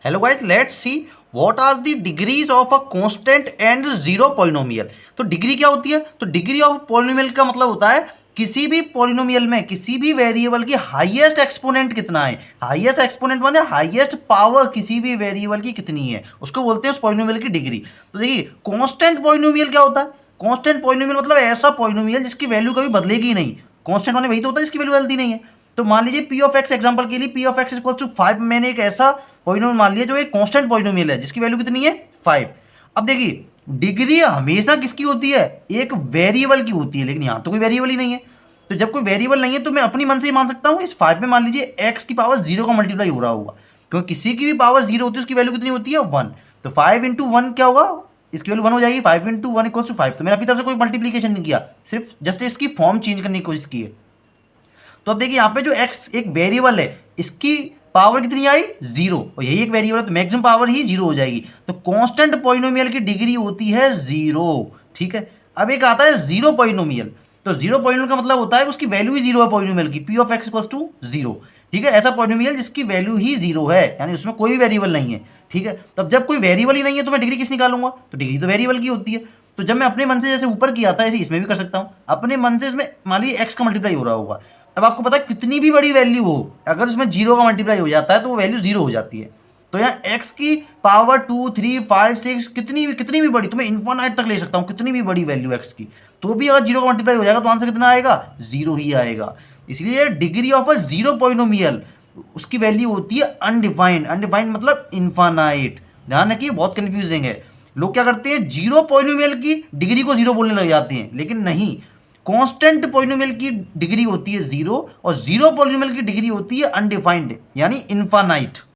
Hello guys, let's see what are the degrees of a constant and zero polynomial. तो degree क्या होती है? तो डिग्री ऑफ पॉलिनोमियल का मतलब होता है किसी भी पॉलिनोमियल में किसी भी वेरिएबल की हाईएस्ट एक्सपोनेंट कितना है। हाईएस्ट एक्सपोनेंट माने हाईएस्ट पावर किसी भी वेरिएबल की कितनी है, उसको बोलते हैं उस पॉलिनोमियल की डिग्री। तो देखिए कांस्टेंट पॉलिनोमियल क्या होता है? कांस्टेंट पॉलिनोमियल मतलब ऐसा पॉलिनोमियल जिसकी वैल्यू कभी बदलेगी नहीं। कांस्टेंट माने वही तो होता है जिसकी वैल्यू बदलती नहीं है। तो मान लीजिए पी ऑफ एक्स, एग्जाम्पल के लिए p of x equal to 5, मैंने एक ऐसा पॉलिनोमियल मान लिया जो एक कांस्टेंट पॉलिनोमियल है जिसकी वैल्यू कितनी है 5। अब देखिए डिग्री हमेशा किसकी होती है? एक वेरिएबल की होती है, लेकिन यहाँ तो कोई वेरिएबल ही नहीं है। तो जब कोई वेरिएबल नहीं है तो मैं अपनी मन से ही मान सकता हूँ इस 5 में मान लीजिए एक्स की पावर 0 का मल्टीप्लाई हो रहा होगा, क्योंकि किसी की भी पावर 0 होती है उसकी वैल्यू कितनी होती है 1। तो 5 इंटू 1 क्या होगा? इसकी वैल्यू 1 हो जाएगी। 5 इंटू 1 इक्वल टू 5। तो मैंने अपनी तरफ से कोई मल्टीप्लीकेशन नहीं किया, सिर्फ जस्ट इसकी फॉर्म चेंज करने की कोशिश की है। तो अब देखिए यहाँ पे जो x एक वेरिएबल है इसकी पावर कितनी आई 0, और यही एक वेरिएबल है तो मैक्सिमम पावर ही 0 हो जाएगी। तो कांस्टेंट पॉलिनोमियल की डिग्री होती है 0। ठीक है, अब एक आता है जीरो पॉलिनोमियल। तो जीरो पॉलिनोमियल का मतलब होता है कि उसकी वैल्यू ही 0 है पॉलिनोमियल की, p of x equals to 0। ठीक है, ऐसा पॉलिनोमियल जिसकी वैल्यू ही 0 है, यानी उसमें कोई भी वेरिएबल नहीं है। ठीक है, तब जब कोई वेरिएबल ही नहीं है तो मैं डिग्री किस निकालूंगा? तो डिग्री तो वेरिएबल की होती है। तो जब मैं अपने मन से जैसे ऊपर किया था ऐसे इसमें भी कर सकता हूँ। अपने मन से इसमें मान लीजिए एक्स का मल्टीप्लाई हो रहा होगा। अब आपको पता है कितनी भी बड़ी वैल्यू हो, अगर उसमें 0 का मल्टीप्लाई हो जाता है तो वो वैल्यू 0 हो जाती है। तो यहाँ x की पावर 2, 3, 5, 6 कितनी भी बड़ी, तो मैं इन्फिनिट तक ले सकता हूँ, कितनी भी बड़ी वैल्यू x की, तो भी अगर 0 का मल्टीप्लाई हो जाएगा तो आंसर कितना आएगा? 0 ही आएगा। इसलिए degree of a zero polynomial उसकी वैल्यू होती है अनडिफाइंड। अनडिफाइंड मतलब इन्फानाइट। ध्यान रखिए, बहुत कंफ्यूजिंग है। लोग क्या करते हैं, जीरो पॉलिनोमियल की डिग्री को 0 बोलने लग जाते हैं, लेकिन नहीं। कांस्टेंट पॉलिनोमियल की डिग्री होती है 0 और जीरो पॉलिनोमियल की डिग्री होती है अनडिफाइंड यानी इन्फानाइट।